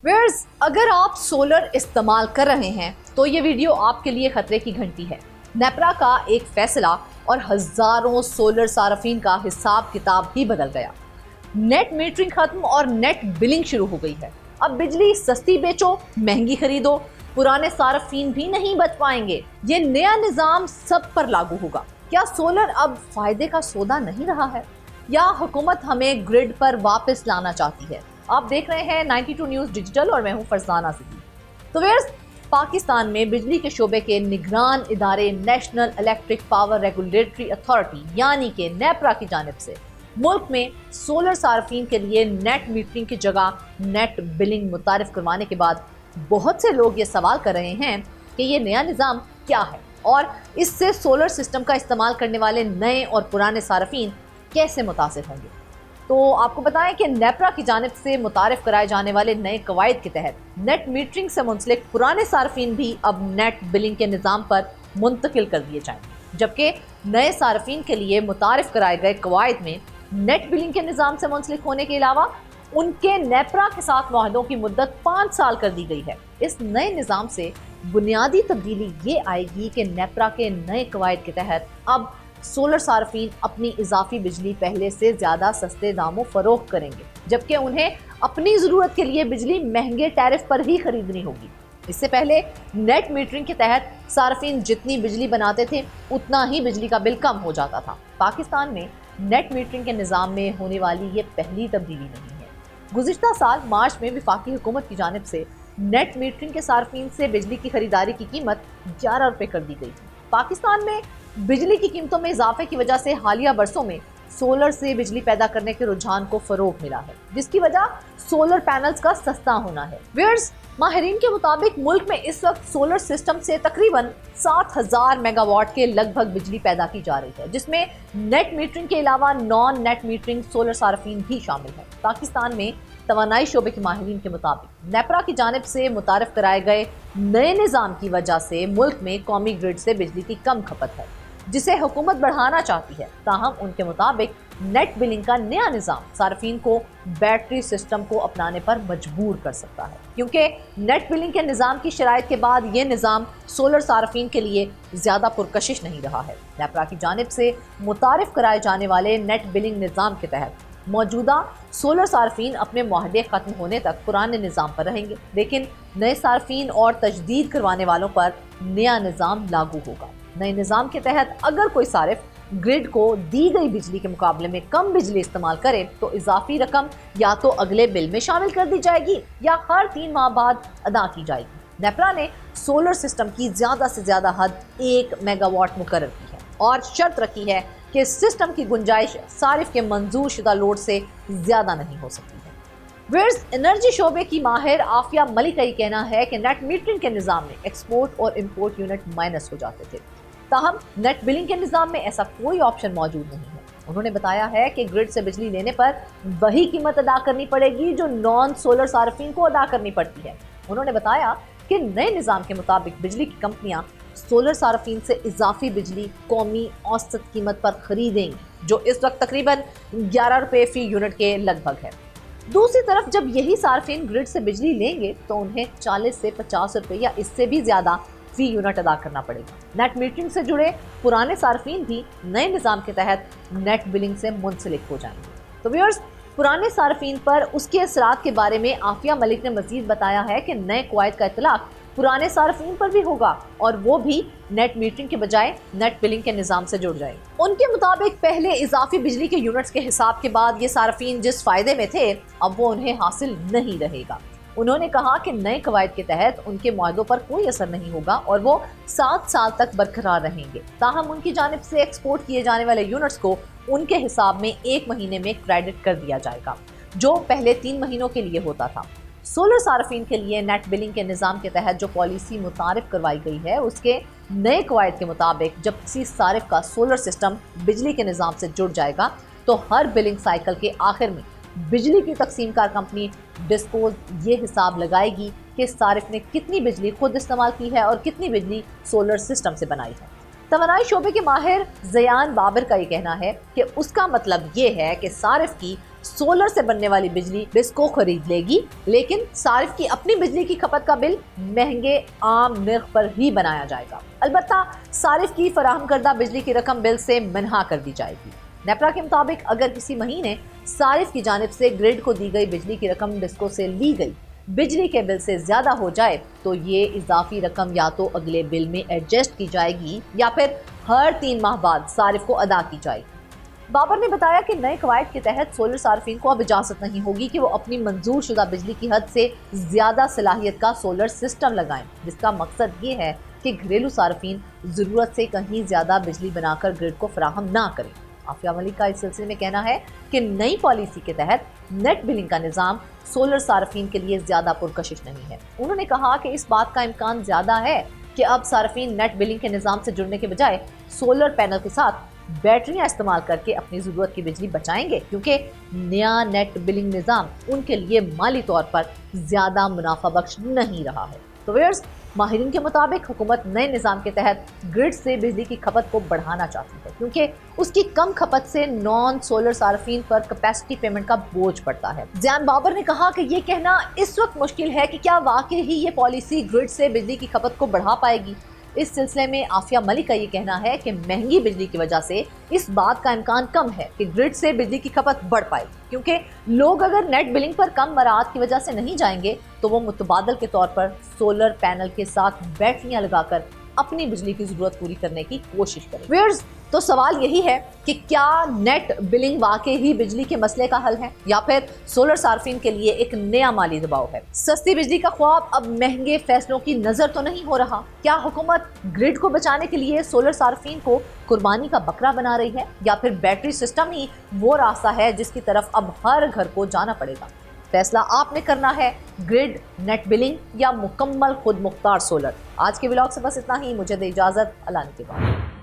Viewers, अगर आप solar इस्तेमाल कर रहे हैं तो ये वीडियो आपके लिए खतरे की घंटी है। नेपरा का एक फैसला और हजारों सोलर सार्फिन का हिसाब किताब ही बदल गया। नेट मीटरिंग खत्म और नेट बिलिंग शुरू हो गई है। अब बिजली सस्ती बेचो, महंगी खरीदो, पुराने सार्फिन भी नहीं बच पाएंगे। ये नया निजाम सब पर लागू होगा। क्या सोलर अब फायदे का सौदा नहीं रहा है, या हुकूमत हमें ग्रिड पर वापस लाना चाहती है? आप देख रहे हैं 92 न्यूज़ डिजिटल और मैं हूं फरजाना सिद्दीकी। तो व्यूअर्स, पाकिस्तान में बिजली के शोबे के निगरान इदारे national electric power regulatory authority यानी कि नेपरा की जानिब से मुल्क में सोलर सार्फिन के लिए नेट मीटरिंग की जगह नेट बिलिंग मुतारिफ करवाने के बाद बहुत से लोग ये सवाल कर रहे हैं कि ये नया निज़ाम क्या है और इससे सोलर सिस्टम का इस्तेमाल करने वाले नए और पुराने सार्फिन कैसे मुतासिर होंगे। तो आपको बताएं कि नेपरा की जानिब से मुतारिफ कराए जाने वाले नए कवायद के तहत नेट मीटरिंग से मुंसलिक पुराने सार्फिन भी अब नेट बिलिंग के निज़ाम पर मुंतकिल कर दिए जाएंगे, जबकि नए सार्फिन के लिए मुतारिफ कराए गए कवायद में नेट बिलिंग के निज़ाम से मुंसलिक होने के अलावा उनके नेपरा के साथ मुआहदों की मुद्दत 5 साल कर दी गई है। इस नए निज़ाम से बुनियादी तब्दीली ये आएगी कि नेपरा के नए कवायद के तहत अब सोलर सार्फिन अपनी इजाफी बिजली पहले से ज़्यादा सस्ते दामों फरोख्त करेंगे, जबकि उन्हें अपनी ज़रूरत के लिए बिजली महंगे टैरिफ पर ही खरीदनी होगी। इससे पहले नेट मीटरिंग के तहत सार्फिन जितनी बिजली बनाते थे उतना ही बिजली का बिल कम हो जाता था। पाकिस्तान में नेट मीटरिंग के निज़ाम में होने वाली ये पहली तब्दीली नहीं है। गुज़िश्ता साल मार्च में वफाकी हुकूमत की जानिब से नेट मीटरिंग के सार्फिन से बिजली की खरीदारी की कीमत 11 रुपये कर दी गई थी। पाकिस्तान में बिजली की कीमतों में इजाफे की वजह से हालिया बरसों में सोलर से बिजली पैदा करने के रुझान को फरोग मिला है, जिसकी वजह सोलर पैनल्स का सस्ता होना है। व्यूअर्स, माहिरीन के मुताबिक मुल्क में इस वक्त सोलर सिस्टम से तकरीबन 60,000 मेगावाट के लगभग बिजली पैदा की जा रही है, जिसमें नेट मीटरिंग के अलावा नॉन नेट मीटरिंग सोलर सार्फिन भी शामिल है। पाकिस्तान में तवानाई शोबे के माहिरीन के मुताबिक नेपरा की जानिब से मुतारिफ कराए गए नए निज़ाम की वजह से मुल्क में कौमी ग्रिड से बिजली की कम खपत है, जिसे हुकूमत बढ़ाना चाहती है। ताहम उनके मुताबिक नेट बिलिंग का नया निज़ाम सार्फिन को बैटरी सिस्टम को अपनाने पर मजबूर कर सकता है, क्योंकि नेट बिलिंग के निज़ाम की शराइत के बाद ये निज़ाम सोलर सार्फिन के लिए ज़्यादा पुरकशिश नहीं रहा है। नेपरा की जानिब से मुतारिफ कराए जाने वाले नेट बिलिंग निज़ाम के तहत मौजूदा सोलर सार्फिन अपने मुआहदे ख़त्म होने तक पुराने निज़ाम पर रहेंगे, लेकिन नए सार्फिन और तजदीद करवाने वालों पर नया निज़ाम लागू होगा। नए निज़ाम के तहत अगर कोई सारिफ ग्रिड को दी गई बिजली के मुकाबले में कम बिजली इस्तेमाल करे तो इजाफी रकम या तो अगले बिल में शामिल कर दी जाएगी या हर 3 माह बाद अदा की जाएगी। नेपरा ने सोलर सिस्टम की ज़्यादा से ज़्यादा हद 1 मेगावाट मुकर्रर की है और शर्त रखी है कि सिस्टम की गुंजाइश सारिफ के मंजूर शुदा लोड से ज़्यादा नहीं हो सकती है। व्यूअर्स, एनर्जी शोबे की माहिर आफिया मलिक का ये कहना है कि नेट मीटरिंग के निज़ाम में एक्सपोर्ट और इम्पोर्ट यूनिट माइनस हो जाते थे, ताहम नेट बिलिंग के निज़ाम में ऐसा कोई ऑप्शन मौजूद नहीं है। उन्होंने बताया है कि ग्रिड से बिजली लेने पर वही कीमत अदा करनी पड़ेगी जो नॉन सोलर सार्फिन को अदा करनी पड़ती है। उन्होंने बताया कि नए निज़ाम के मुताबिक बिजली की कंपनियां सोलर सार्फिन से इजाफी बिजली कौमी औसत कीमत पर खरीदेंगी, जो इस वक्त तकरीबन 11 रुपये फी यूनिट के लगभग है। दूसरी तरफ जब यही सार्फिन ग्रिड से बिजली लेंगे तो उन्हें 40 से 50 रुपये या इससे भी ज़्यादा फी यूनिट अदा करना पड़ेगा। नेट मीटरिंग से जुड़े पुराने सार्फिन भी नए निज़ाम के तहत नेट बिलिंग से मुंसलिक हो जाएंगे। तो व्यूअर्स, पुराने सार्फिन पर उसके असरात के बारे में आफिया मलिक ने मजीद बताया है कि नए कवायद का इतलाक पुराने सार्फिन पर भी होगा और वो भी नेट मीटरिंग के बजाय नेट बिलिंग के निज़ाम से जुड़ जाए। उनके मुताबिक पहले इजाफी बिजली के यूनिट्स के हिसाब के बाद ये सार्फिन जिस फायदे में थे अब वो उन्हें हासिल नहीं रहेगा। उन्होंने कहा कि नए कवायद के तहत उनके मुआहदों पर कोई असर नहीं होगा और वो 7 साल तक बरकरार रहेंगे। ताहम उनकी जानिब से एक्सपोर्ट किए जाने वाले यूनिट्स को उनके हिसाब में 1 महीने में क्रेडिट कर दिया जाएगा, जो पहले 3 महीनों के लिए होता था। सोलर सार्फिन के लिए नेट बिलिंग के निज़ाम के तहत जो पॉलिसी मुतारिफ करवाई गई है उसके नए कवायद के मुताबिक जब किसी सारिफ का सोलर सिस्टम बिजली के निज़ाम से जुड़ जाएगा तो हर बिलिंग साइकिल के आखिर में बिजली की तकसीमकार कंपनी डिस्कोज ये हिसाब लगाएगी कि सारिफ ने कितनी बिजली खुद इस्तेमाल की है और कितनी बिजली सोलर सिस्टम से बनाई है। तवानाई शोबे के माहिर ज़यान बाबर का ये कहना है कि उसका मतलब ये है कि सारिफ की सोलर से बनने वाली बिजली डिस्को खरीद लेगी, लेकिन सारिफ की अपनी बिजली की खपत का बिल महंगे आम नर्ख पर ही बनाया जाएगा। अलबत्ता सारिफ की फराहम करदा बिजली की रकम बिल से मन्हा कर दी जाएगी। नेपरा के मुताबिक अगर किसी महीने सारिफ की जानिब से ग्रिड को दी गई बिजली की रकम डिस्को से ली गई बिजली के बिल से ज्यादा हो जाए तो ये इजाफी रकम या तो अगले बिल में एडजस्ट की जाएगी या फिर हर 3 माह बाद सारिफ को अदा की जाएगी। बाबर ने बताया कि नए कवायद के तहत सोलर सार्फिन को अब इजाजत नहीं होगी कि वो अपनी मंजूर शुदा बिजली की हद से ज्यादा सलाहियत का सोलर सिस्टम लगाएं, जिसका मकसद ये है कि घरेलू सार्फिन जरूरत से कहीं ज्यादा बिजली बनाकर ग्रिड को फराहम ना करें। आफिया मलिक का इस सिलसिले में कहना है कि नई पॉलिसी के तहत नेट बिलिंग का निज़ाम सोलर सार्फिन के लिए ज्यादा पुरकशिश नहीं है। उन्होंने कहा कि इस बात का इम्कान ज्यादा है कि अब सार्फिन नेट बिलिंग के निज़ाम से जुड़ने के बजाय सोलर पैनल के साथ बैटरियां इस्तेमाल करके अपनी ज़रूरत की बिजली बचाएंगे, क्योंकि नया नेट बिलिंग निज़ाम उनके लिए माली तौर पर ज्यादा मुनाफा बख्श नहीं रहा है। तो व्यूअर्स, माहिरीन के मुताबिक हुकूमत नए निज़ाम के तहत ग्रिड से बिजली की खपत को बढ़ाना चाहती है, क्योंकि उसकी कम खपत से नॉन सोलर सार्फिन पर कैपेसिटी पेमेंट का बोझ पड़ता है। ज़ियान बाबर ने कहा कि ये कहना इस वक्त मुश्किल है कि क्या वाकई ही ये पॉलिसी ग्रिड से बिजली की खपत को बढ़ा पाएगी। इस सिलसिले में आफिया मलिक का ये कहना है कि महंगी बिजली की वजह से इस बात का इम्कान कम है कि ग्रिड से बिजली की खपत बढ़ पाएगी, क्योंकि लोग अगर नेट बिलिंग पर कम मराहत की वजह से नहीं जाएंगे तो वो मुतबादल के तौर पर सोलर पैनल के साथ बैटरियां लगाकर अपनी बिजली की जरूरत पूरी करने की कोशिश करें। व्यूअर्स, तो सवाल यही है कि क्या नेट बिलिंग वाकई ही बिजली के मसले का हल है या फिर सोलर सार्फिन के लिए एक नया माली दबाव है। सस्ती बिजली का ख्वाब अब महंगे फैसलों की नजर तो नहीं हो रहा। क्या हुकूमत ग्रिड को बचाने के लिए सोलर सार्फिन को कुर्बानी का बकरा बना रही है या फिर बैटरी सिस्टम ही वो रास्ता है जिसकी तरफ अब हर घर को जाना पड़ेगा। फैसला आपने करना है, ग्रिड, नेट बिलिंग या मुकम्मल खुद मुख्तार सोलर। आज के व्लॉग से बस इतना ही। मुझे दे इजाजत। अल्लाह ने के बाद।